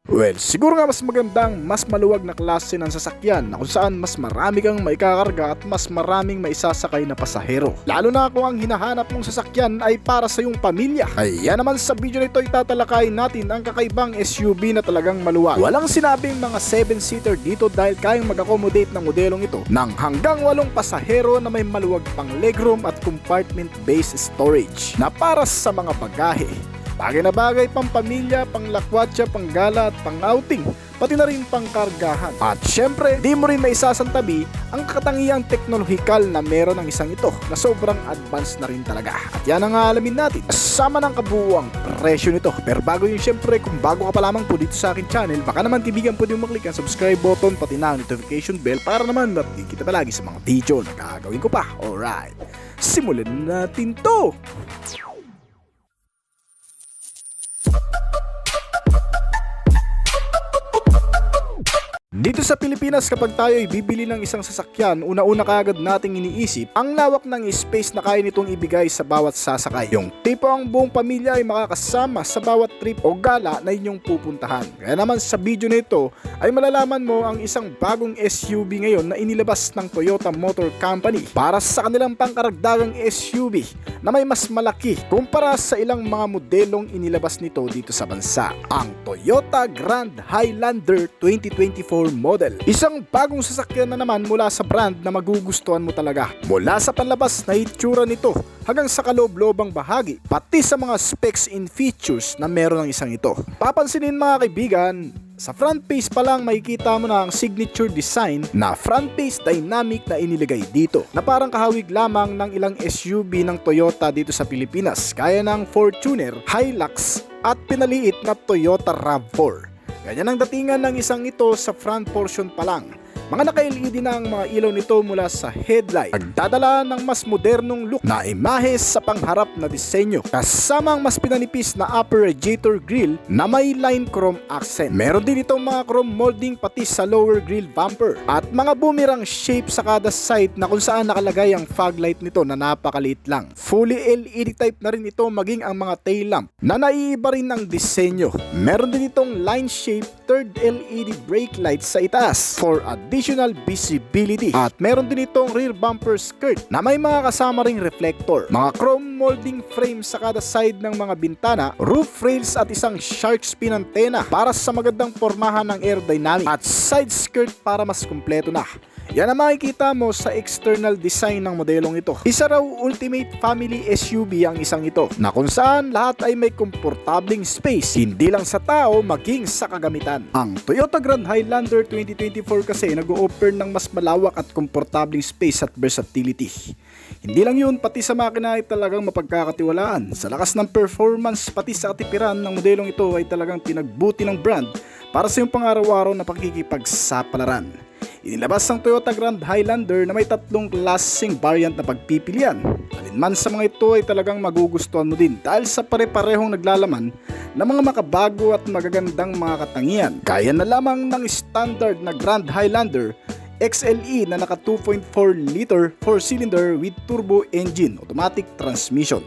Well, siguro nga mas magandang mas maluwag na klase ng sasakyan na kung saan mas marami kang maikakarga at mas maraming maisasakay na pasahero. Lalo na kung ang hinahanap mong sasakyan ay para sa iyong pamilya. Kaya naman sa video na ito itatalakayin natin ang kakaibang SUV na talagang maluwag. Walang sinabing mga 7-seater dito dahil kayang mag-accommodate ng modelong ito ng hanggang 8 pasahero na may maluwag pang legroom at compartment-based storage na para sa mga bagahe. Bagay na bagay pang pamilya, pang lakwatsa, pang gala at pang outing, pati na rin pang kargahan. At syempre, di mo rin maisasantabi ang katangiang teknolohikal na meron ng isang ito na sobrang advanced na rin talaga. At yan ang aalamin natin kasama ng kabuuang presyo nito. Pero bago yun syempre, kung bago ka pa lamang po dito sa akin channel, baka naman kaibigan po din maklik ang subscribe button pati na ang notification bell para naman update kita palagi sa mga video na gagawin ko pa. Alright, simulan natin to! Dito sa Pilipinas kapag tayo ay bibili ng isang sasakyan, una-una kaagad nating iniisip ang lawak ng space na kaya nitong ibigay sa bawat sasakay. Yung tipo ang buong pamilya ay makakasama sa bawat trip o gala na inyong pupuntahan. Kaya naman sa video nito ay malalaman mo ang isang bagong SUV ngayon na inilabas ng Toyota Motor Company para sa kanilang pangkaragdagang SUV na may mas malaki kumpara sa ilang mga modelong inilabas nito dito sa bansa. Ang Toyota Grand Highlander 2024 model. Isang bagong sasakyan na naman mula sa brand na magugustuhan mo talaga. Mula sa panlabas na itsura nito hanggang sa kaloob-loobang bahagi, pati sa mga specs and features na meron ng isang ito. Papansinin mga kaibigan, sa front face pa lang makikita mo na ang signature design na front face dynamic na iniligay dito na parang kahawig lamang ng ilang SUV ng Toyota dito sa Pilipinas gaya ng Fortuner, Hilux at pinaliit na Toyota RAV4. Ganyan ang datingan ng isang ito sa front portion pa lang. Mga naka-LED na ang mga ilaw nito mula sa headlight. Nagdadala ng mas modernong look na imahe sa pangharap na disenyo. Kasama ang mas pinanipis na upper radiator grille na may line chrome accent. Meron din itong mga chrome molding pati sa lower grille bumper. At mga boomerang shape sa kada side na kung saan nakalagay ang fog light nito na napakaliit lang. Fully LED type na rin ito maging ang mga tail lamp na naiiba rin ng disenyo. Meron din itong line shape third LED brake light sa itaas for additional visibility. At meron din itong rear bumper skirt na may mga kasama ring reflector, mga chrome molding frame sa kada side ng mga bintana, roof rails at isang shark fin antenna para sa magandang pormahan ng aerodynamic at side skirt para mas kumpleto na. Yan ang makikita mo sa external design ng modelong ito. Isa raw ultimate family SUV ang isang ito na kung saan lahat ay may komportabling space, hindi lang sa tao maging sa kagamitan. Ang Toyota Grand Highlander 2024 kasi nag-o-offer ng mas malawak at komportabling space at versatility. Hindi lang yun, pati sa makina ay talagang mapagkakatiwalaan. Sa lakas ng performance pati sa katipiran ng modelong ito ay talagang pinagbuti ng brand para sa iyong pang-araw-araw na pakikipagsapalaran. Inilabas ang Toyota Grand Highlander na may 3 klaseng variant na pagpipilian. Alinman sa mga ito ay talagang magugustuhan mo din dahil sa pare-parehong naglalaman ng mga makabago at magagandang mga katangian. Kaya na lamang ng standard na Grand Highlander XLE na naka 2.4 liter 4-cylinder with turbo engine, automatic transmission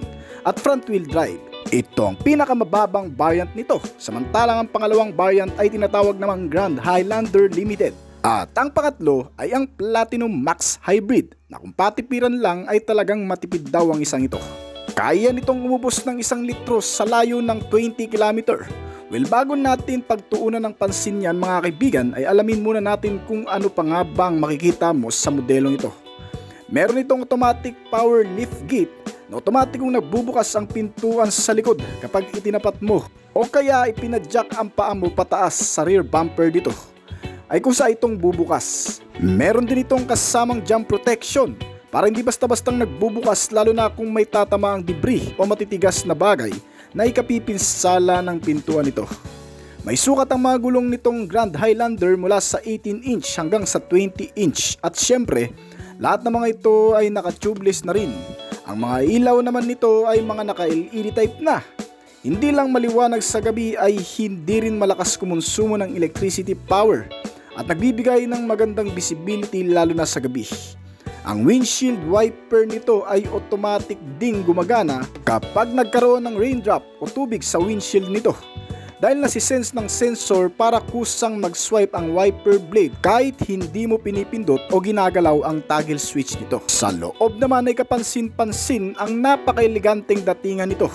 at front wheel drive. Ito ang pinakamababang variant nito, samantalang ang pangalawang variant ay tinatawag namang Grand Highlander Limited. At ang pangatlo ay ang Platinum Max Hybrid na kung patipiran lang ay talagang matipid daw ang isang ito. Kaya nitong umubos ng 1 litro sa layo ng 20 km. Well, bago natin pagtuunan ng pansin yan mga kaibigan ay alamin muna natin kung ano pa nga bang makikita mo sa modelong ito. Meron itong automatic power lift gate na otomatikong nagbubukas ang pintuan sa likod kapag itinapat mo o kaya ipinadjak ang paa mo pataas sa rear bumper dito ay kung sa itong bubukas. Meron din itong kasamang jump protection para hindi basta-bastang nagbubukas lalo na kung may tatamaang debris o matitigas na bagay na ikapipinsala ng pintuan nito. May sukat ang mga gulong nitong Grand Highlander mula sa 18 inch hanggang sa 20 inch at syempre lahat ng mga ito ay naka-tubeless na rin. Ang mga ilaw naman nito ay mga naka-LED type na. Hindi lang maliwanag sa gabi ay hindi rin malakas kumonsumo ng electricity power at nagbibigay ng magandang visibility lalo na sa gabi. Ang windshield wiper nito ay automatic ding gumagana kapag nagkaroon ng raindrop o tubig sa windshield nito. dahil nasisense ng sensor para kusang mag-swipe ang wiper blade kahit hindi mo pinipindot o ginagalaw ang toggle switch nito. Sa loob naman ay kapansin-pansin ang napaka-eleganteng datingan nito.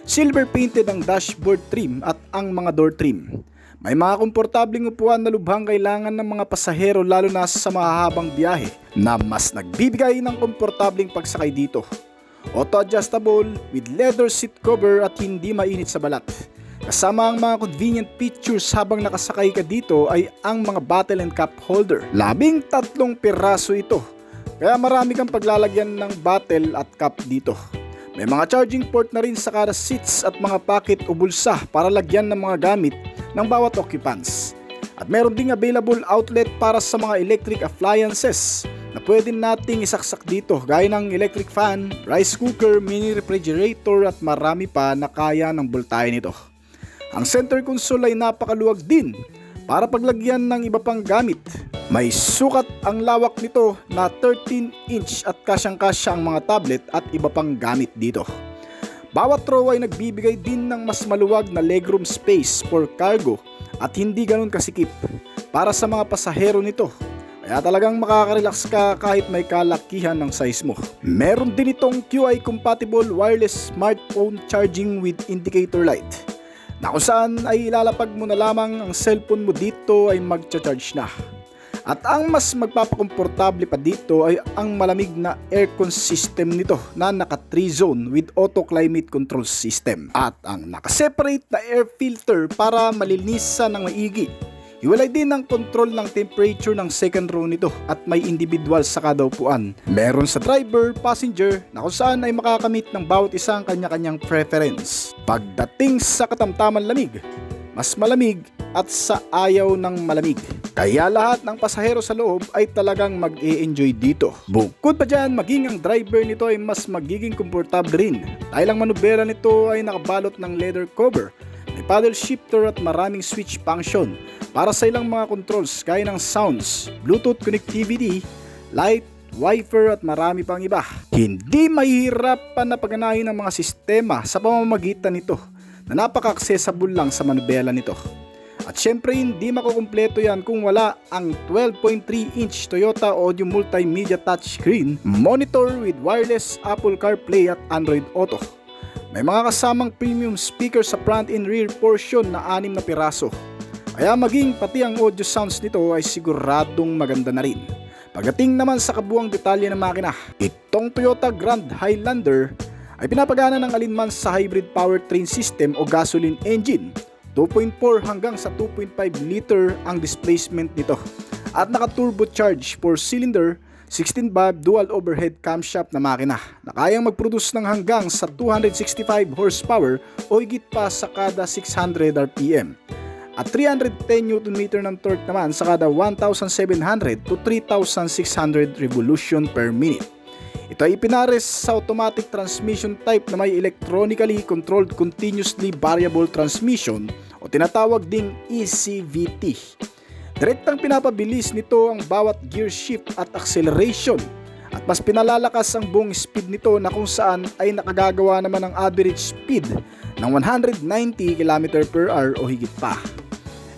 Silver painted ang dashboard trim at ang mga door trim. May mga komportabling upuan na lubhang kailangan ng mga pasahero lalo na sa mahahabang biyahe na mas nagbibigay ng komportabling pagsakay dito. Auto-adjustable with leather seat cover at hindi mainit sa balat. Kasama ang mga convenient features habang nakasakay ka dito ay ang mga bottle and cup holder. 13 piraso ito, kaya marami kang paglalagyan ng bottle at cup dito. May mga charging port na rin sa kada seats at mga pocket o bulsa para lagyan ng mga gamit ng bawat occupants. At meron ding available outlet para sa mga electric appliances na pwede nating isaksak dito gaya ng electric fan, rice cooker, mini refrigerator at marami pa na kaya ng voltahe nito. Ang center console ay napakaluwag din para paglagyan ng iba pang gamit. May sukat ang lawak nito na 13-inch at kasyang-kasya ang mga tablet at iba pang gamit dito. Bawat row ay nagbibigay din ng mas maluwag na legroom space for cargo at hindi ganun kasikip para sa mga pasahero nito. Kaya talagang makaka-relax ka kahit may kalakihan ng size mo. Meron din itong QI compatible wireless smartphone charging with indicator light, na kung saan ay ilalapag mo na lamang ang cellphone mo dito ay magcha-charge na. At ang mas magpapakomportable pa dito ay ang malamig na aircon system nito na naka 3-zone with auto climate control system. At ang naka-separate na air filter para malinisan ng maigi. Hiwalay din ang control ng temperature ng second row nito at may individual sa kada upuan. Meron sa driver, passenger na kung saan ay makakamit ng bawat isang kanya-kanyang preference. Pagdating sa katamtaman lamig, mas malamig at sa ayaw ng malamig. Kaya lahat ng pasahero sa loob ay talagang mag-e-enjoy dito. Bukod pa dyan, maging ang driver nito ay mas magiging komportable rin dahil ang manubela nito ay nakabalot ng leather cover, may paddle shifter at maraming switch function para sa ilang mga controls gaya ng sounds, Bluetooth connectivity, light, wiper at marami pang iba. Hindi mahihirapan na pagganahin ang mga sistema sa pamamagitan nito na napaka-accessible lang sa manubela nito. At syempre hindi makukumpleto yan kung wala ang 12.3-inch Toyota Audio Multimedia Touchscreen monitor with wireless Apple CarPlay at Android Auto. May mga kasamang premium speaker sa front and rear portion na 6 na piraso. Kaya maging pati ang audio sounds nito ay siguradong maganda na rin. Pagdating naman sa kabuang detalye ng makina, itong Toyota Grand Highlander ay pinapagana ng alinman sa hybrid powertrain system o gasoline engine. 2.4 hanggang sa 2.5 liter ang displacement nito at naka-turbocharge 4-cylinder 16 valve dual overhead camshaft na makina na kayang mag-produce ng hanggang sa 265 horsepower o higit pa sa kada 600 RPM at 310 Nm ng torque naman sa kada 1,700 to 3,600 revolution per minute. Ito ay pinares sa automatic transmission type na may electronically controlled continuously variable transmission o tinatawag ding ECVT. Direktang pinapabilis nito ang bawat gear shift at acceleration at mas pinalalakas ang buong speed nito na kung saan ay nakagagawa naman ng average speed ng 190 km/h o higit pa.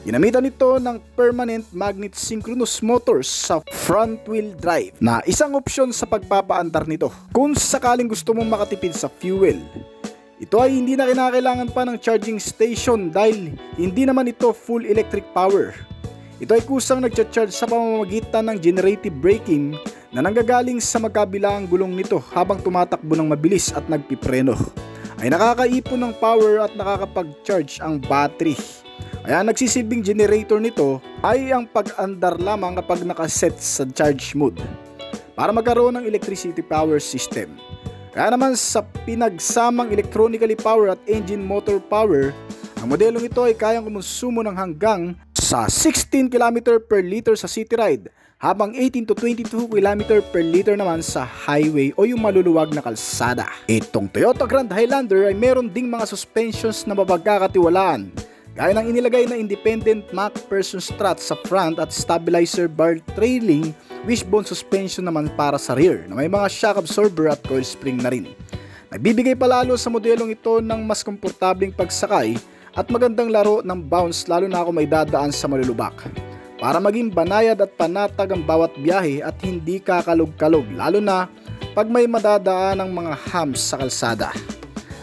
Ginamitan nito ng permanent magnet synchronous motors sa front wheel drive na isang opsyon sa pagpapaandar nito kung sakaling gusto mong makatipid sa fuel. Ito ay hindi na kinakailangan pa ng charging station dahil hindi naman ito full electric power. Ito ay kusang nagcha-charge sa pamamagitan ng generative braking na nanggagaling sa magkabilang gulong nito habang tumatakbo ng mabilis at nagpipreno. Ay nakakaipon ng power at nakakapag-charge ang battery. Kaya nagsisilbing generator nito ay ang pag-andar lamang kapag nakaset sa charge mode para magkaroon ng electricity power system. Kaya naman sa pinagsamang electronically power at engine motor power, ang modelong ito ay kayang kumonsumo ng hanggang sa 16 km per liter sa city ride habang 18 to 22 km per liter naman sa highway o yung maluluwag na kalsada. Itong Toyota Grand Highlander ay meron ding mga suspensions na mapagkakatiwalaan gaya ng inilagay na independent MacPherson strut sa front at stabilizer bar trailing wishbone suspension naman para sa rear na may mga shock absorber at coil spring na rin. Nagbibigay palalo sa modelong ito ng mas komportableng pagsakay at magandang laro ng bounce lalo na kung may dadaan sa malulubak. Para maging banayad at panatag ang bawat biyahe at hindi kakalog-kalog lalo na pag may madadaan ng mga humps sa kalsada.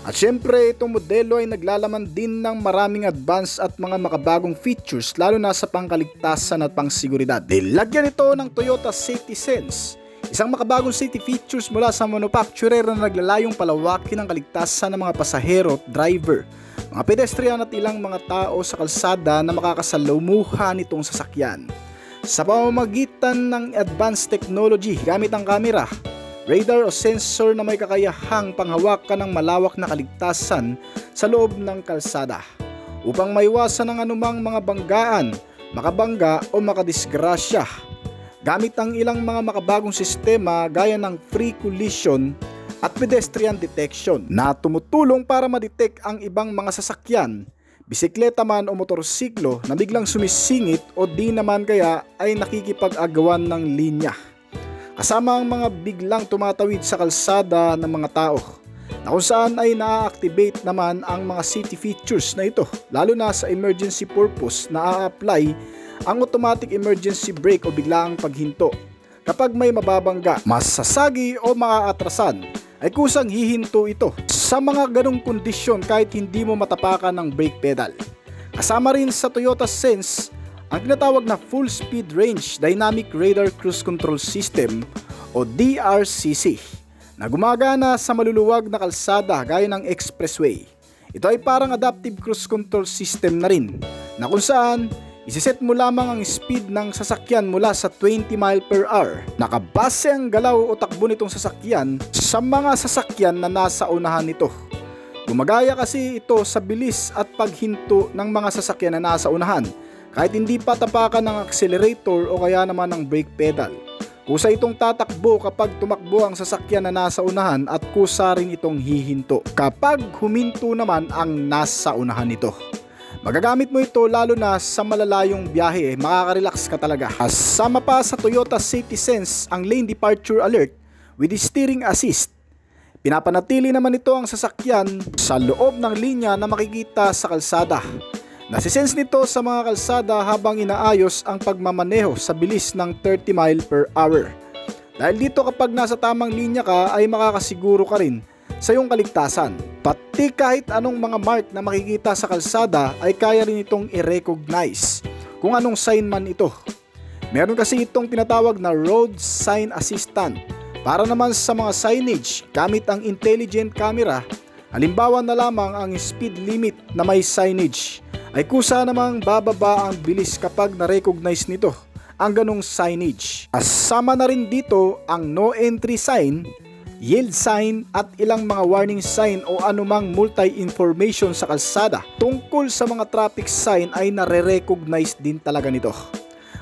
At syempre itong modelo ay naglalaman din ng maraming advance at mga makabagong features lalo na sa pangkaligtasan at pangseguridad. Nilagyan ito ng Toyota Safety Sense, isang makabagong safety features mula sa manufacturer na naglalayong palawakin ang kaligtasan ng mga pasahero at driver, mga pedestrian at ilang mga tao sa kalsada na makakasalamuha nitong sasakyan. Sa pamamagitan ng advanced technology gamit ang kamera, radar o sensor na may kakayahang panghawakan ng malawak na kaligtasan sa loob ng kalsada upang maiwasan ang anumang mga banggaan, makabangga o makadisgrasya. Gamit ang ilang mga makabagong sistema gaya ng free collision at pedestrian detection na tumutulong para ma-detect ang ibang mga sasakyan, bisikleta man o motorsiklo na biglang sumisingit o di naman kaya ay nakikipag-agawan ng linya. Kasama ang mga biglang tumatawid sa kalsada ng mga tao na kung saan ay na-activate naman ang mga safety features na ito lalo na sa emergency purpose na a-apply ang automatic emergency brake o biglaang paghinto. Kapag may mababangga, masasagi o maaatrasan ay kusang hihinto ito sa mga ganong kondisyon kahit hindi mo matapakan ng brake pedal. Kasama rin sa Toyota Sense ang tinatawag na Full Speed Range Dynamic Radar Cruise Control System o DRCC na gumagana sa maluluwag na kalsada gaya ng expressway. Ito ay parang adaptive cruise control system na rin na kung saan isiset mo lamang ang speed ng sasakyan mula sa 20 mph. Nakabase ang galaw o takbo nitong sasakyan sa mga sasakyan na nasa unahan nito. Gumagaya kasi ito sa bilis at paghinto ng mga sasakyan na nasa unahan kahit hindi pa tapakan ng accelerator o kaya naman ng brake pedal. Kusa itong tatakbo kapag tumakbo ang sasakyan na nasa unahan at kusa rin itong hihinto kapag huminto naman ang nasa unahan nito. Magagamit mo ito lalo na sa malalayong biyahe, makaka-relax ka talaga. Kasama pa sa Toyota Safety Sense ang lane departure alert with steering assist. Pinapanatili naman ito ang sasakyan sa loob ng linya na makikita sa kalsada. Nasisense nito sa mga kalsada habang inaayos ang pagmamaneho sa bilis ng 30 mph. Dahil dito kapag nasa tamang linya ka ay makakasiguro ka rin sa iyong kaligtasan. Pati kahit anong mga mark na makikita sa kalsada ay kaya rin itong i-recognize kung anong sign man ito. Meron kasi itong tinatawag na Road Sign Assistant para naman sa mga signage gamit ang intelligent camera. Halimbawa na lamang ang speed limit na may signage ay kusa namang bababa ang bilis kapag na-recognize nito ang ganong signage. Kasama na rin dito ang no entry sign, yield sign at ilang mga warning sign o anumang multi-information sa kalsada tungkol sa mga traffic sign ay nare-recognize din talaga nito.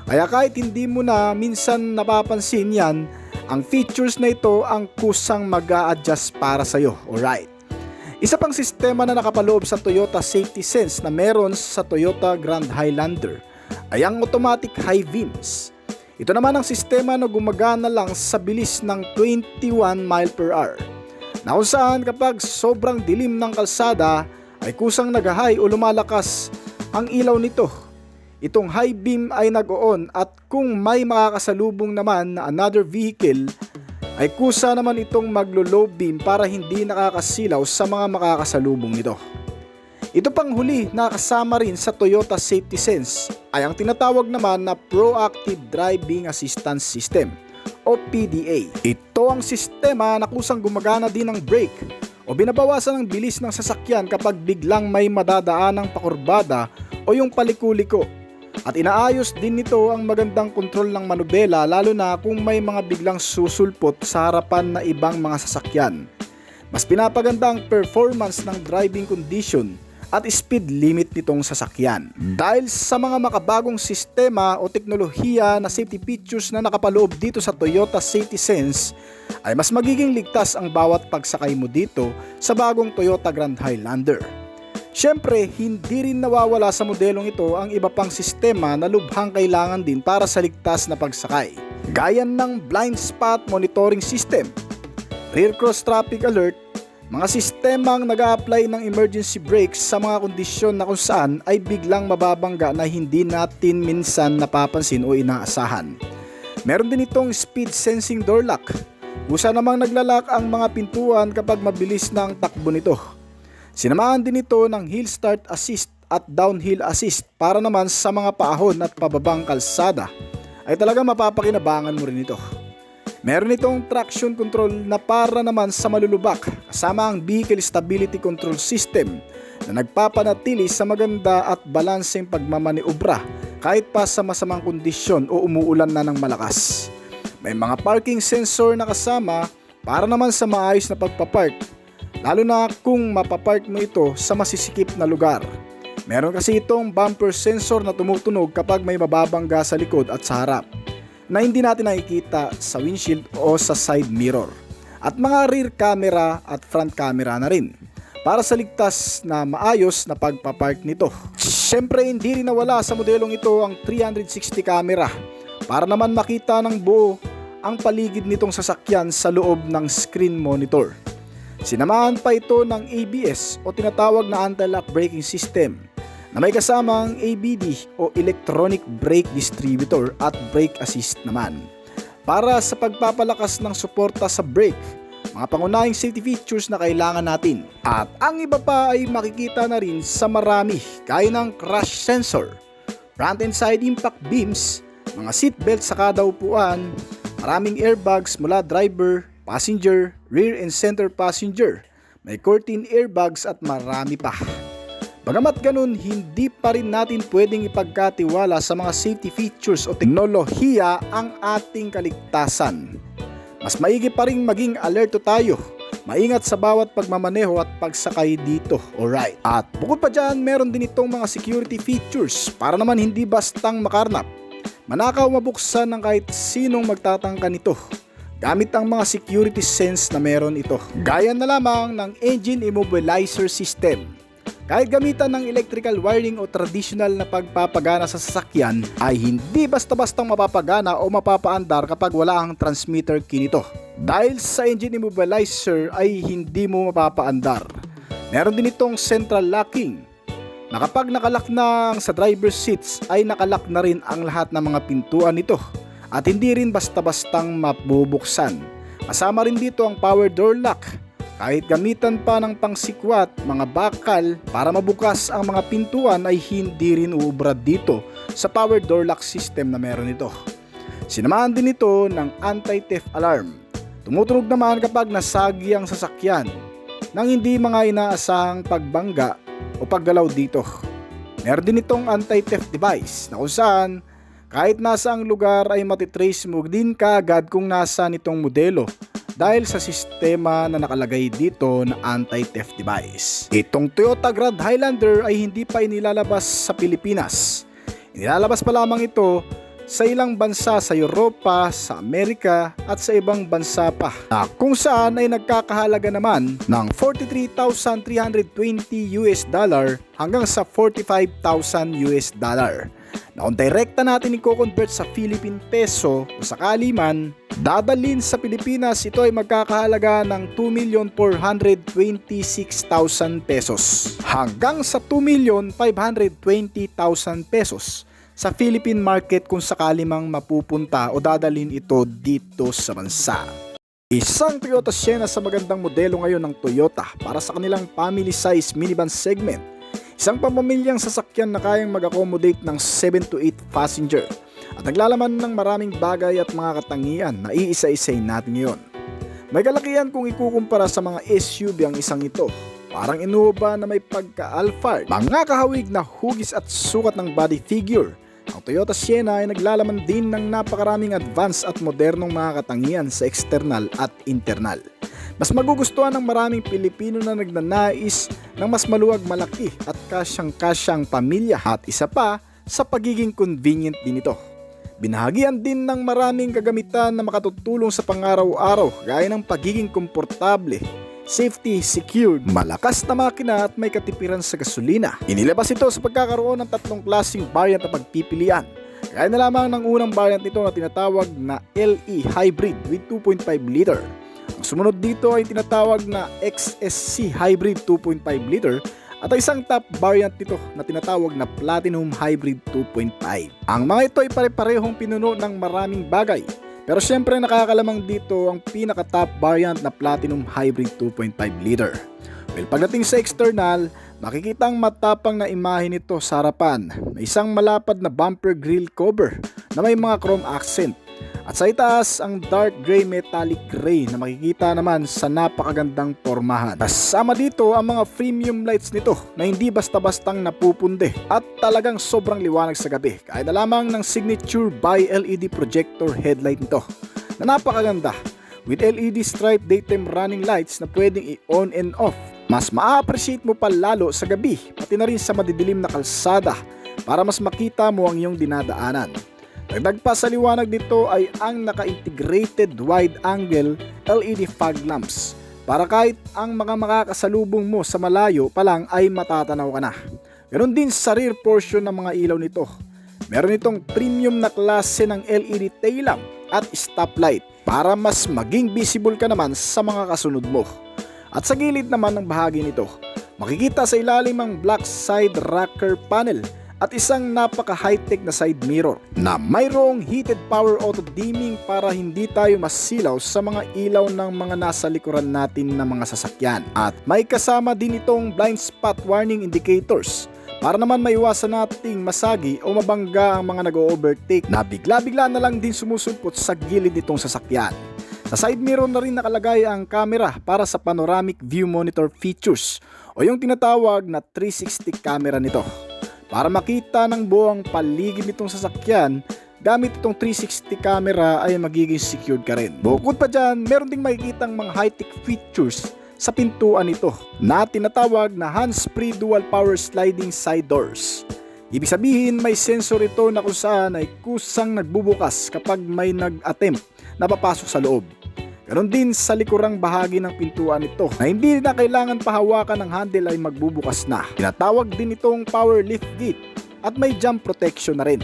Kaya kahit hindi mo na minsan napapansin yan, ang features na ito ang kusang mag-a-adjust para sa'yo, alright? Isa pang sistema na nakapaloob sa Toyota Safety Sense na meron sa Toyota Grand Highlander ay ang automatic high beams. Ito naman ang sistema na gumagana lang sa bilis ng 21 mph na kung saan kapag sobrang dilim ng kalsada ay kusang nag-high o lumalakas ang ilaw nito. Itong high beam ay nag-on at kung may makakasalubong naman na another vehicle ay kusa naman itong maglo-low beam para hindi nakakasilaw sa mga makakasalubong nito. Ito pang huli na kasama rin sa Toyota Safety Sense ay ang tinatawag naman na Proactive Driving Assistance System o PDA. Ito ang sistema na kusang gumagana din ng brake o binabawasan ang bilis ng sasakyan kapag biglang may madadaan ng pakurbada o yung paliko-liko. At inaayos din nito ang magandang kontrol ng manubela lalo na kung may mga biglang susulpot sa harapan na ibang mga sasakyan. Mas pinapaganda ang performance ng driving condition at speed limit nitong sasakyan. Dahil sa mga makabagong sistema o teknolohiya na safety features na nakapaloob dito sa Toyota Safety Sense, ay mas magiging ligtas ang bawat pagsakay mo dito sa bagong Toyota Grand Highlander. Siyempre, hindi rin nawawala sa modelong ito ang iba pang sistema na lubhang kailangan din para sa ligtas na pagsakay. Gaya ng blind spot monitoring system, rear cross traffic alert, Mga sistemang nag-a-apply ng emergency brakes sa mga kondisyon na kung saan ay biglang mababangga na hindi natin minsan napapansin o inaasahan. Meron din itong speed sensing door lock. Kusa namang naglalak ang mga pintuan kapag mabilis na ang takbo nito. Sinamahan din ito ng hill start assist at downhill assist para naman sa mga paahon at pababang kalsada ay talagang mapapakinabangan mo rin ito. Meron itong traction control na para naman sa malulubak kasama ang vehicle stability control system na nagpapanatili sa maganda at balanseng pagmamaniobra kahit pa sa masamang kondisyon o umuulan na ng malakas. May mga parking sensor na kasama para naman sa maayos na pagpapark, lalo na kung mapapark mo ito sa masisikip na lugar. Meron kasi itong bumper sensor na tumutunog kapag may mababangga sa likod at sa harap na hindi natin nakikita sa windshield o sa side mirror. At mga rear camera at front camera na rin para sa ligtas na maayos na pagpapark nito. Siyempre hindi rin nawala sa modelong ito ang 360 camera para naman makita ng buo ang paligid nitong sasakyan sa loob ng screen monitor. Sinamahan pa ito ng ABS o tinatawag na anti-lock braking system na may kasamang ABD o Electronic Brake Distributor at Brake Assist naman para sa pagpapalakas ng suporta sa brake, mga pangunahing safety features na kailangan natin. At ang iba pa ay makikita na rin sa marami gaya ng crash sensor, front and side impact beams, mga seatbelt sa kada upuan, maraming airbags mula driver, passenger, rear and center passenger, may curtain airbags at marami pa. Bagamat ganun, hindi pa rin natin pwedeng ipagkatiwala sa mga safety features o teknolohiya ang ating kaligtasan. Mas maigi pa rin maging alerto tayo, maingat sa bawat pagmamaneho at pagsakay dito, alright. At bukod pa dyan, meron din itong mga security features para naman hindi bastang makarnap, manakaw mabuksan ng kahit sinong magtatangka nito gamit ang mga security sense na meron ito. Gaya na lamang ng engine immobilizer system. Kahit gamitan ng electrical wiring o traditional na pagpapagana sa sasakyan ay hindi basta-bastang mapapagana o mapapaandar kapag wala ang transmitter key nito. Dahil sa engine immobilizer ay hindi mo mapapaandar. Meron din itong central locking na kapag nakalock na sa driver's seats ay nakalock na rin ang lahat ng mga pintuan nito at hindi rin basta-bastang mabubuksan. Kasama rin dito ang power door lock. Kahit gamitan pa ng pangsikwat, mga bakal para mabukas ang mga pintuan ay hindi rin uubra dito sa power door lock system na meron ito. Sinamahan din ito ng anti-theft alarm. Tumutunog naman kapag nasagi ang sasakyan nang hindi mga inaasahang pagbangga o paggalaw dito. Meron din itong anti-theft device na kung saan kahit nasa ang lugar ay matitrace mo din kaagad kung nasa nitong modelo dahil sa sistema na nakalagay dito na anti-theft device. Itong Toyota Grand Highlander ay hindi pa inilalabas sa Pilipinas. Inilalabas pa lamang ito sa ilang bansa sa Europa, sa Amerika at sa ibang bansa pa na kung saan ay nagkakahalaga naman ng $43,320 hanggang sa $45,000 na kung direkta natin i-convert sa Philippine peso o sakali man dadalhin sa Pilipinas, ito ay magkakahalaga ng 2,426,000 pesos hanggang sa 2,520,000 pesos sa Philippine market kung sakali mang mapupunta o dadalhin ito dito sa bansa. Isang Toyota Sienna sa magandang modelo ngayon ng Toyota para sa kanilang family size minivan segment. Isang pamamilyang sasakyan na kayang mag-accommodate ng 7 to 8 passenger at naglalaman ng maraming bagay at mga katangian na iisa-isay natin ngayon. May kalakihan kung ikukumpara sa mga SUV ang isang ito. Parang Innova na may pagka-Alphard. Mga kahawig na hugis at sukat ng body figure. Ang Toyota Sienna ay naglalaman din ng napakaraming advanced at modernong mga katangian sa external at internal. Mas magugustuhan ng maraming Pilipino na nagnanais ng mas maluwag, malaki at kasyang-kasyang pamilya at isa pa sa pagiging convenient din ito. Binahagian din ng maraming kagamitan na makatutulong sa pang-araw-araw gaya ng pagiging komportable, safety, secured, malakas na makina at may katipiran sa gasolina. Inilabas ito sa pagkakaroon ng tatlong klaseng variant na pagpipilian. Gaya na lamang ng unang variant nito na tinatawag na LE Hybrid with 2.5 liter. Ang Sumunod dito ay tinatawag na XSC Hybrid 2.5 liter at ay isang top variant nito na tinatawag na Platinum Hybrid 2.5. Ang mga ito ay pare-parehong pinuno ng maraming bagay. Pero syempre nakakalamang dito ang pinaka-top variant na Platinum Hybrid 2.5 liter. Well, pagdating sa external, makikita ang matapang na imahe nito sa harapan. May isang malapad na bumper grill cover na may mga chrome accent. At sa itaas, ang dark gray metallic gray na makikita naman sa napakagandang pormahan. Kasama dito ang mga premium lights nito na hindi basta-bastang napupunde at talagang sobrang liwanag sa gabi. Kaya na lamang ng signature by LED projector headlight nito na napakaganda with LED stripe daytime running lights na pwedeng i-on and off. Mas ma-appreciate mo pa lalo sa gabi pati na rin sa madidilim na kalsada para mas makita mo ang iyong dinadaanan. Dagdag pa sa liwanag dito ay ang naka-integrated wide-angle LED fog lamps para kahit ang mga makakasalubong mo sa malayo pa lang ay matatanaw ka na. Ganon din sa rear portion ng mga ilaw nito. Meron itong premium na klase ng LED tail lamp at stoplight para mas maging visible ka naman sa mga kasunod mo. At sa gilid naman ng bahagi nito, makikita sa ilalim ang black side rocker panel at isang napaka high-tech na side mirror na mayroong heated power auto dimming para hindi tayo masilaw sa mga ilaw ng mga nasa likuran natin na mga sasakyan. At may kasama din itong blind spot warning indicators para naman maiwasan nating masagi o mabangga ang mga nag-overtake na bigla-bigla na lang din sumusulpot sa gilid nitong sasakyan. Sa side mirror na rin nakalagay ang camera para sa panoramic view monitor features o yung tinatawag na 360 camera nito. Para makita ng buong paligid nitong sasakyan, gamit itong 360 camera ay magiging secured ka rin. Bukod pa dyan, meron ding makikitang mga high-tech features sa pintuan nito na tinatawag na hands-free dual power sliding side doors. Ibig sabihin may sensor ito na kung saan ay kusang nagbubukas kapag may nag-attempt na papasok sa loob. Ganon din sa likurang bahagi ng pintuan nito na hindi na kailangan pahawakan ng handle ay magbubukas na. Tinatawag din itong power lift gate at may jump protection na rin.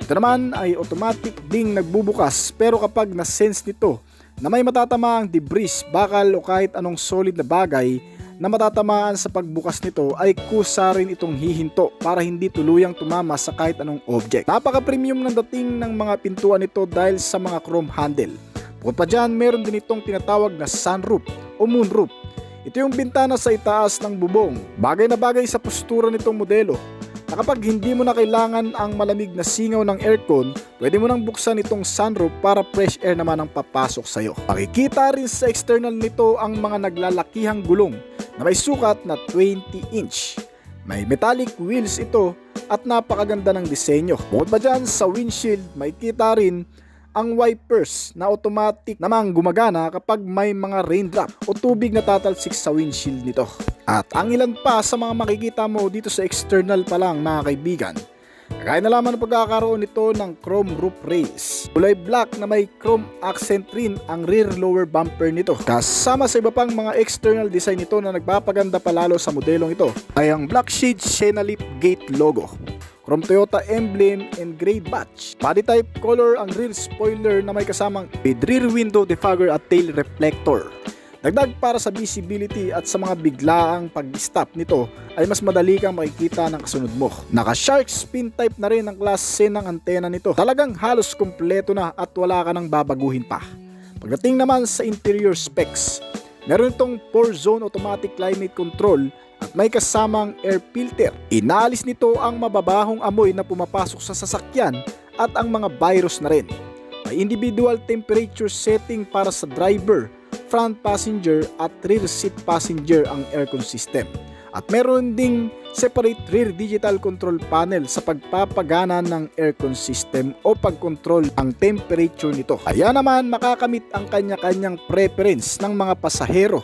Ito naman ay automatic ding nagbubukas pero kapag na-sense nito na may matatamaang debris, bakal o kahit anong solid na bagay na matatamaan sa pagbukas nito ay kusa rin itong hihinto para hindi tuluyang tumama sa kahit anong object. Napaka-premium ng dating ng mga pintuan nito dahil sa mga chrome handle. Bukod pa dyan, meron din itong tinatawag na sunroof o moonroof. Ito yung bintana sa itaas ng bubong. Bagay na bagay sa postura nitong modelo. Na kapag hindi mo na kailangan ang malamig na singaw ng aircon, pwede mo nang buksan itong sunroof para fresh air naman ang papasok sa'yo. Makikita rin sa external nito ang mga naglalakihang gulong na may sukat na 20 inch. May metallic wheels ito at napakaganda ng disenyo. Bukod pa dyan, sa windshield, makikita rin ang wipers na automatic namang gumagana kapag may mga raindrop o tubig na tatalsik sa windshield nito. At ang ilan pa sa mga makikita mo dito sa external pa lang mga kaibigan. Kagaya na lamang ang pagkakaroon nito ng chrome roof rails. Kulay black na may chrome accent rin ang rear lower bumper nito. Kasama sa iba pang mga external design nito na nagpapaganda palalo sa modelong ito ay ang black shade Sienna Leaf Gate logo, chrome Toyota emblem and gray batch. Body type color ang rear spoiler na may kasamang with rear window defogger at tail reflector. Dagdag para sa visibility at sa mga biglaang pag-stop nito ay mas madali kang makikita ng kasunod mo. Naka-shark spin type na rin ang klase ng antena nito. Talagang halos kumpleto na at wala ka nang babaguhin pa. Pagdating naman sa interior specs, meron itong 4-zone automatic climate control at may kasamang air filter. Inalis nito ang mababahong amoy na pumapasok sa sasakyan at ang mga virus na rin. May individual temperature setting para sa driver, front passenger at rear seat passenger ang aircon system. At meron ding separate rear digital control panel sa pagpapagana ng aircon system o pagkontrol ang temperature nito. Kaya naman makakamit ang kanya-kanyang preference ng mga pasahero.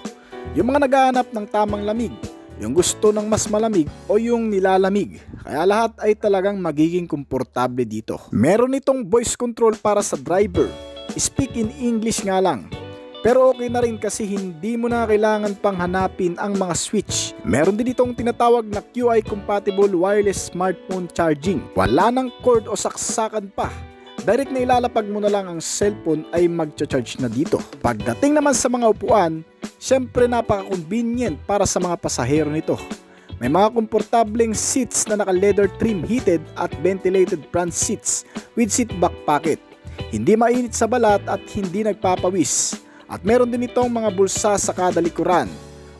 Yung mga naghahanap ng tamang lamig, yung gusto ng mas malamig o yung nilalamig. Kaya lahat ay talagang magiging komportable dito. Meron itong voice control para sa driver. Speak in English nga lang. Pero okay na rin kasi hindi mo na kailangan pang hanapin ang mga switch. Meron din itong tinatawag na QI compatible wireless smartphone charging. Wala nang cord o saksakan pa direct na ilalapag mo na lang ang cellphone ay magcha-charge na dito. Pagdating naman sa mga upuan, syempre napaka-convenient para sa mga pasahero nito. May mga komportableng seats na naka-leather trim heated at ventilated front seats with seat back pocket. Hindi mainit sa balat at hindi nagpapawis. At meron din itong mga bulsa sa kada likuran.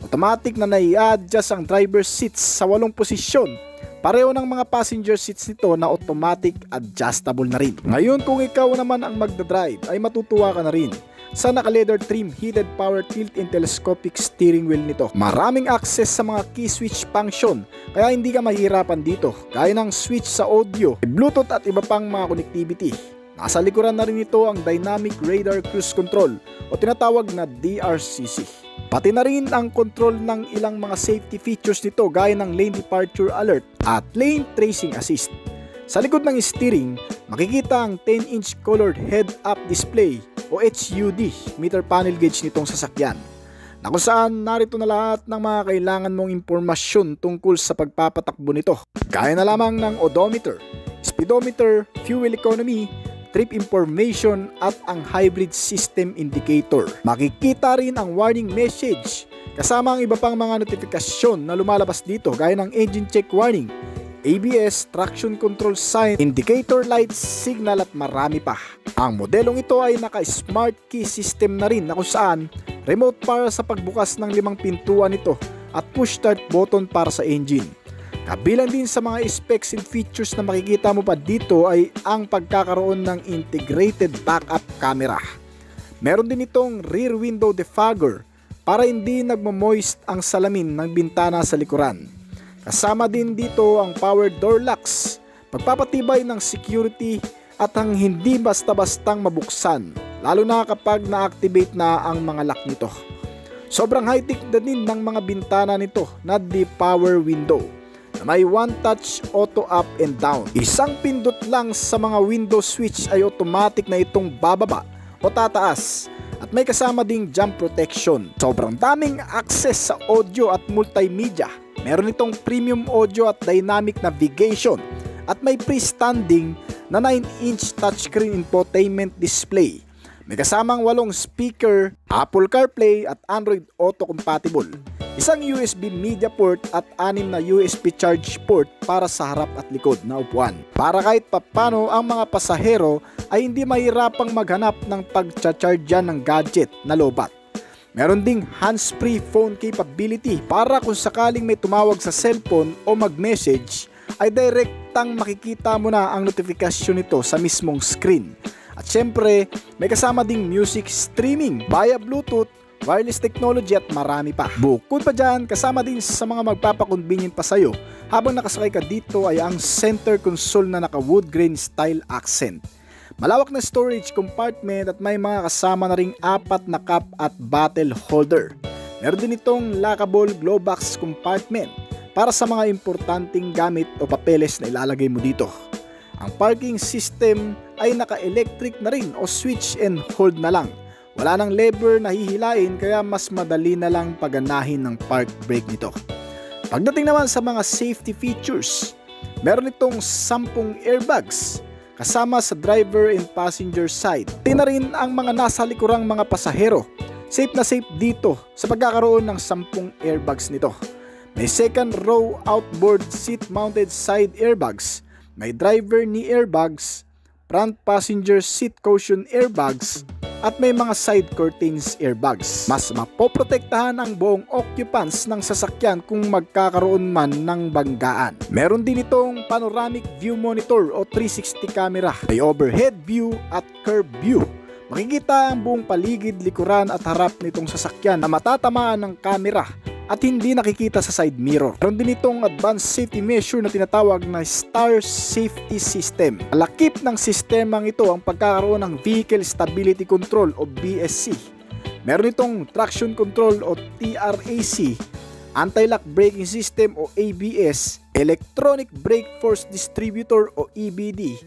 Automatic na nai-adjust ang driver's seats sa 8 posisyon. Pareho ng mga passenger seats nito na automatic adjustable na rin. Ngayon kung ikaw naman ang magdadrive ay matutuwa ka na rin sa naka-leather trim heated power tilt and telescopic steering wheel nito. Maraming access sa mga key switch function kaya hindi ka mahihirapan dito, gaya ng switch sa audio, Bluetooth at iba pang mga connectivity. Nasa likuran na rin ito ang Dynamic Radar Cruise Control o tinatawag na DRCC. Pati na rin ang control ng ilang mga safety features nito gaya ng lane departure alert at lane tracing assist. Sa likod ng steering, makikita ang 10-inch colored head-up display o HUD meter panel gauge nitong sasakyan, na kung saan narito na lahat ng mga kailangan mong impormasyon tungkol sa pagpapatakbo nito. Gaya na lamang ng odometer, speedometer, fuel economy, trip information at ang hybrid system indicator. Makikita rin ang warning message kasama ang iba pang mga notifikasyon na lumalabas dito gaya ng engine check warning, ABS, traction control sign, indicator lights, signal at marami pa. Ang modelong ito ay naka-smart key system na rin na kung saan remote para sa pagbukas ng 5 pintuan nito at push start button para sa engine. Kabilang din sa mga specs and features na makikita mo pa dito ay ang pagkakaroon ng integrated backup camera. Meron din itong rear window defogger para hindi nagmo-moist ang salamin ng bintana sa likuran. Kasama din dito ang power door locks, pagpapatibay ng security at ang hindi basta-bastang mabuksan, lalo na kapag na-activate na ang mga lock nito. Sobrang high-tech na din ng mga bintana nito na D-power window, na may one-touch auto up and down. Isang pindot lang sa mga window switch ay automatic na itong bababa o tataas at may kasama ding jump protection. Sobrang daming access sa audio at multimedia. Meron itong premium audio at dynamic navigation at may freestanding na 9-inch touchscreen infotainment display. May kasamang 8 speaker, Apple CarPlay at Android Auto compatible. Isang USB media port at 6 na USB charge port para sa harap at likod na upuan. Para kahit papano ang mga pasahero ay hindi mahirapang maghanap ng pagcha-charge ng gadget na lobat. Meron ding hands-free phone capability para kung sakaling may tumawag sa cellphone o mag-message ay direktang makikita mo na ang notifikasyon nito sa mismong screen. At syempre, may kasama ding music streaming via Bluetooth, wireless technology at marami pa. Bukod pa dyan, kasama din sa mga magpapakonvenient pa sa'yo habang nakasakay ka dito ay ang center console na naka wood grain style accent. Malawak na storage compartment at may mga kasama na ring 4 na cup at bottle holder. Meron din itong lockable glove box compartment para sa mga importanteng gamit o papeles na ilalagay mo dito. Ang parking system ay naka-electric na rin o switch and hold na lang. Wala nang lever na hihilain kaya mas madali na lang paganahin ng park brake nito. Pagdating naman sa mga safety features, meron itong 10 airbags kasama sa driver and passenger side. Tina rin ang mga nasa likurang mga pasahero. Safe na safe dito sa pagkakaroon ng 10 airbags nito. May second row outboard seat mounted side airbags, may driver knee airbags, front passenger seat cushion airbags, at may mga side curtains airbags. Mas mapoprotektahan ang buong occupants ng sasakyan kung magkakaroon man ng banggaan. Meron din itong panoramic view monitor o 360 camera. May overhead view at curve view. Makikita ang buong paligid, likuran at harap nitong sasakyan na matatamaan ng camera at hindi nakikita sa side mirror. Meron din itong advanced safety measure na tinatawag na Star Safety System. Alakip ng sistemang ito ang pagkakaroon ng Vehicle Stability Control o BSC. Meron itong Traction Control o TRAC, Anti-Lock Braking System o ABS, Electronic Brake Force Distributor o EBD,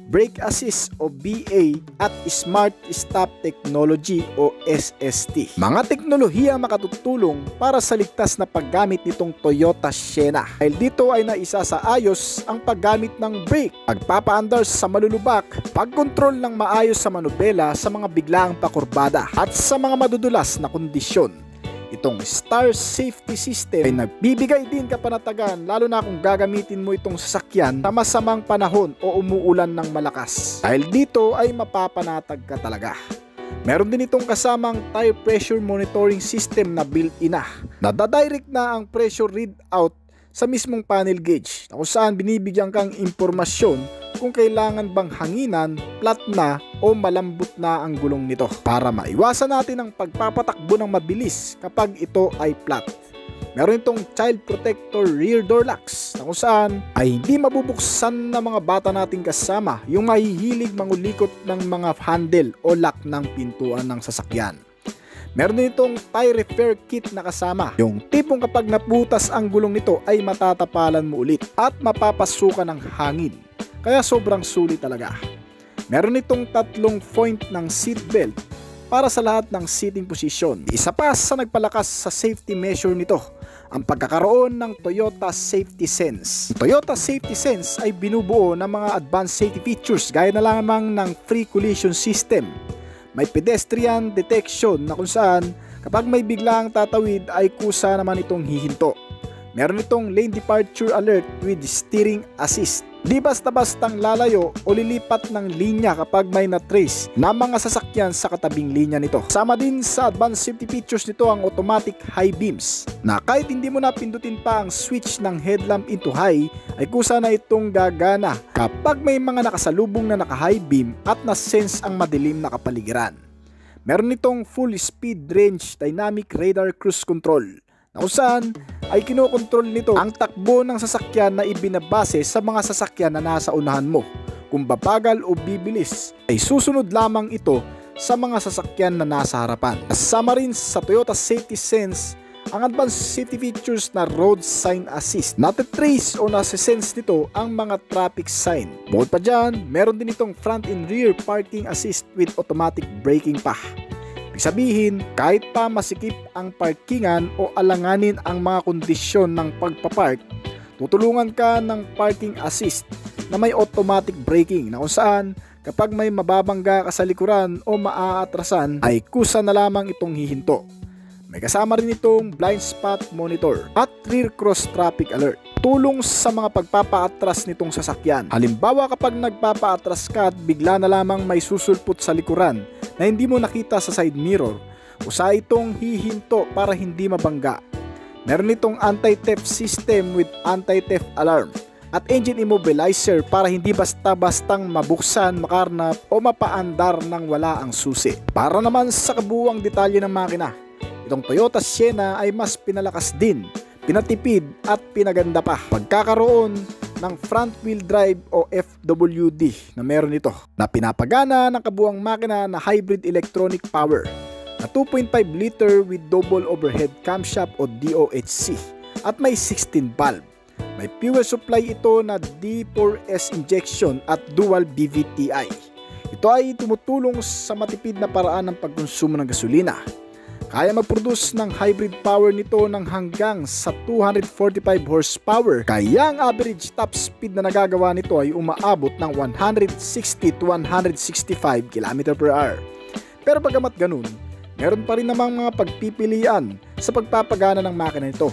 Brake Assist o BA at Smart Stop Technology o SST. Mga teknolohiya makatutulong para sa ligtas na paggamit nitong Toyota Sienna. Dahil dito ay naisasaayos ang paggamit ng brake, pagpapaandar sa malulubak, pagkontrol ng maayos sa manubela sa mga biglaang pakurbada at sa mga madudulas na kondisyon. Itong Star Safety System ay nagbibigay din kapanatagan lalo na kung gagamitin mo itong sasakyan sa masamang panahon o umuulan ng malakas. Dahil dito ay mapapanatag ka talaga. Meron din itong kasamang tire pressure monitoring system na built-in na. Nadadirect na ang pressure readout sa mismong panel gauge na kung saan binibigyan kang impormasyon kung kailangan bang hanginan, flat na o malambot na ang gulong nito para maiwasan natin ang pagpapatakbo ng mabilis kapag ito ay flat. Meron itong child protector rear door locks na kung saan ay hindi mabubuksan ng mga bata nating kasama yung mahihilig mangulikot ng mga handle o lock ng pintuan ng sasakyan. Meron din itong tire repair kit na kasama. Yung tipong kapag naputas ang gulong nito ay matatapalan mo ulit at mapapasukan ng hangin. Kaya sobrang sulit talaga. Meron itong 3 point ng seatbelt para sa lahat ng seating position. Isa pa sa nagpalakas sa safety measure nito, ang pagkakaroon ng Toyota Safety Sense. Ang Toyota Safety Sense ay binubuo ng mga advanced safety features gaya na lamang ng free collision system. May pedestrian detection na kung saan kapag may biglang tatawid ay kusa naman itong hihinto. Meron itong lane departure alert with steering assist. Di basta-bastang lalayo o lilipat ng linya kapag may na-trace na mga sasakyan sa katabing linya nito. Sama din sa advanced safety features nito ang automatic high beams na kahit hindi mo na pindutin pa ang switch ng headlamp into high ay kusa na itong gagana kapag may mga nakasalubong na naka-high beam at na-sense ang madilim na kapaligiran. Meron itong full speed range dynamic radar cruise control na kung saan ay kinokontrol nito ang takbo ng sasakyan na ibinabase sa mga sasakyan na nasa unahan mo. Kung babagal o bibilis, ay susunod lamang ito sa mga sasakyan na nasa harapan. Kasama rin sa Toyota Safety Sense ang advanced safety features na road sign assist. Natitrace o nasisense nito ang mga traffic sign. Bukod pa dyan, meron din itong front and rear parking assist with automatic braking pa. Ibig sabihin, kahit pa masikip ang parkingan o alanganin ang mga kondisyon ng pagpapark, tutulungan ka ng parking assist na may automatic braking na kung saan kapag may mababangga ka sa likuran o maaatrasan ay kusa na lamang itong hihinto. May kasama rin itong blind spot monitor at rear cross traffic alert. Tulong sa mga pagpapaatras nitong sasakyan. Halimbawa kapag nagpapaatras ka at bigla na lamang may susulpot sa likuran na hindi mo nakita sa side mirror, usa itong hihinto para hindi mabangga. Meron itong anti-theft system with anti-theft alarm at engine immobilizer para hindi basta-bastang mabuksan, makarnap o mapaandar nang wala ang susi. Para naman sa kabuuang detalye ng makina, itong Toyota Sienna ay mas pinalakas din, pinatipid at pinaganda pa. Pagkakaroon ng front wheel drive o FWD na meron ito na pinapagana ng kabuuang makina na hybrid electronic power na 2.5 liter with double overhead camshaft o DOHC at may 16 valve. May fuel supply ito na D4S injection at dual BVTI. Ito ay tumutulong sa matipid na paraan ng pagkonsumo ng gasolina. Kaya mag-produce ng hybrid power nito ng hanggang sa 245 horsepower. Kaya ang average top speed na nagagawa nito ay umaabot ng 160 to 165 km/h. Pero bagamat ganun, meron pa rin namang mga pagpipilian sa pagpapagana ng makina nito.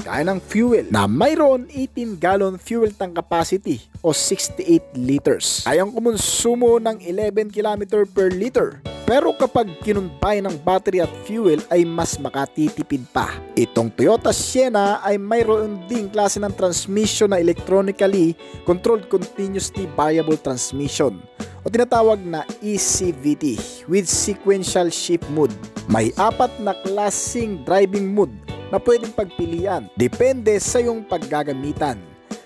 Kaya ng fuel na mayroon 18 gallon fuel tank capacity o 68 liters. Kayang kumonsumo ng 11 km per liter. Pero kapag kinumbay ng battery at fuel ay mas makatitipid pa. Itong Toyota Sienna ay mayroon ding klase ng transmission na electronically controlled continuously variable transmission o tinatawag na ECVT with sequential shift mode. May 4 na klaseng driving mode na pwedeng pagpilian depende sa iyong paggagamitan.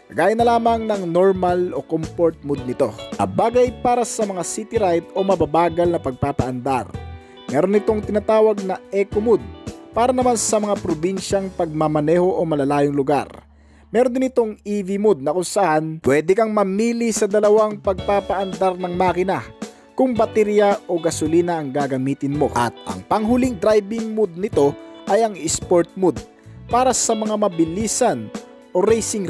Gaya na lamang ng normal o comfort mode nito. Bagay para sa mga city ride o mababagal na pagpapaandar. Meron itong tinatawag na eco mode para naman sa mga probinsyang pagmamaneho o malalayong lugar. Meron din itong EV mode na kung saan pwede kang mamili sa dalawang pagpapaandar ng makina kung baterya o gasolina ang gagamitin mo. At ang panghuling driving mode nito ay ang sport mode para sa mga mabilisan o racing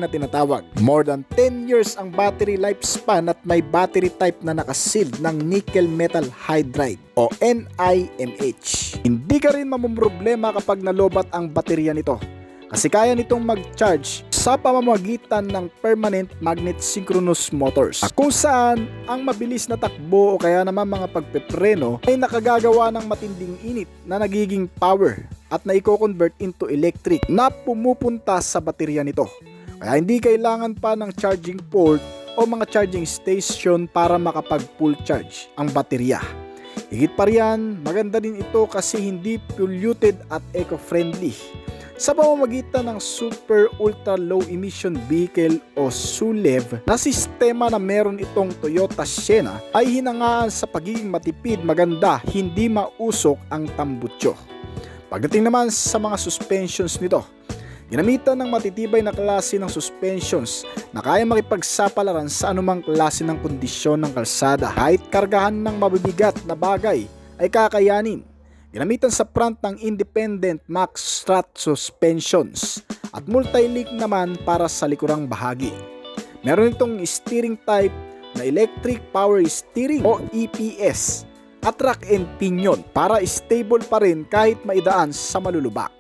na tinatawag. More than 10 years ang battery lifespan at may battery type na nakasealed ng nickel metal hydride o NiMH. Hindi ka rin mamumroblema kapag nalobat ang baterya nito kasi kaya nitong mag-charge sa pamamagitan ng permanent magnet synchronous motors kung saan ang mabilis na takbo o kaya naman mga pagpepreno ay nakagagawa ng matinding init na nagiging power at na i-convert into electric na pumupunta sa baterya nito. Kaya hindi kailangan pa ng charging port o mga charging station para makapag full charge ang baterya. Higit pa riyan, maganda din ito kasi hindi polluted at eco-friendly sa pamamagitan ng Super Ultra Low Emission Vehicle o SULEV na sistema na meron itong Toyota Sienna ay hinangaan sa pagiging matipid, maganda, hindi mausok ang tambutso. Pagdating naman sa mga suspensions nito, ginamitan ng matitibay na klase ng suspensions na kaya makipagsapalaran sa anumang klase ng kondisyon ng kalsada. Kahit kargahan ng mabibigat na bagay ay kakayanin. Ginamitan sa front ng independent max strut suspensions at multi-link naman para sa likurang bahagi. Meron itong steering type na electric power steering o EPS at rack and pinion para stable pa rin kahit maidaan sa malulubak.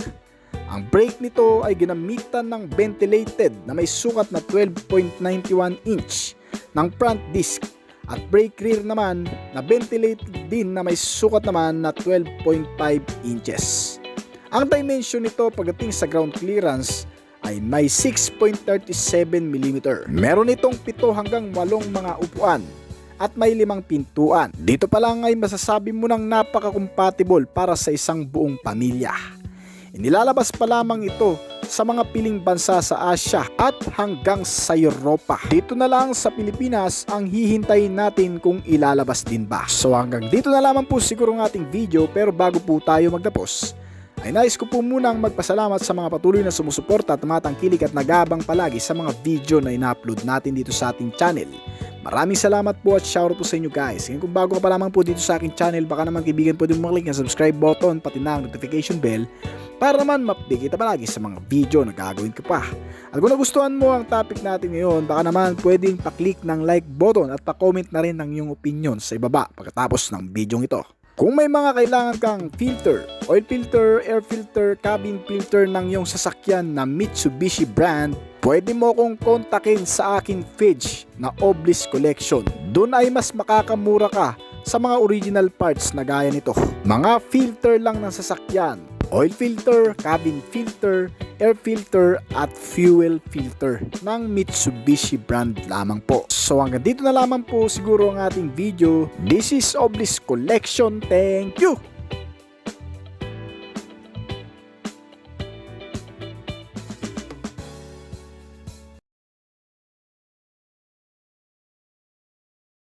Ang brake nito ay ginamitan ng ventilated na may sukat na 12.91 inch ng front disc at brake rear naman na ventilated din na may sukat naman na 12.5 inches. Ang dimension nito pagdating sa ground clearance ay may 6.37 mm. Meron itong 7 hanggang 8 mga upuan at may 5 pintuan. Dito pa lang ay masasabi mo nang napaka-compatible para sa isang buong pamilya. Inilalabas pa lamang ito sa mga piling bansa sa Asia at hanggang sa Europa. Dito na lang sa Pilipinas ang hihintayin natin kung ilalabas din ba. So hanggang dito na lamang po siguro ng ating video, pero bago po tayo magtapos ay nais ko po munang magpasalamat sa mga patuloy na sumusuporta at tumatangkilik at nagabang palagi sa mga video na ina-upload natin dito sa ating channel. Maraming salamat po at shoutout po sa inyo guys. Ngayon kung bago ka pa lamang po dito sa aking channel, baka naman kaibigan po din maklik ng subscribe button pati na ang notification bell para naman ma-update kita palagi sa mga video na gagawin ko pa. At kung nagustuhan mo ang topic natin ngayon, baka naman pwedeng pa-click ng like button at pa-comment na rin ng iyong opinion sa ibaba pagkatapos ng video ito. Kung may mga kailangan kang filter, oil filter, air filter, cabin filter ng iyong sasakyan na Mitsubishi brand, pwede mo kong kontakin sa aking page na Oblis Collection. Doon ay mas makakamura ka sa mga original parts na gaya nito. Mga filter lang ng sasakyan, oil filter, cabin filter, air filter at fuel filter ng Mitsubishi brand lamang po. So hanggang dito na lamang po siguro ang ating video. This is Oblis Collection. Thank you!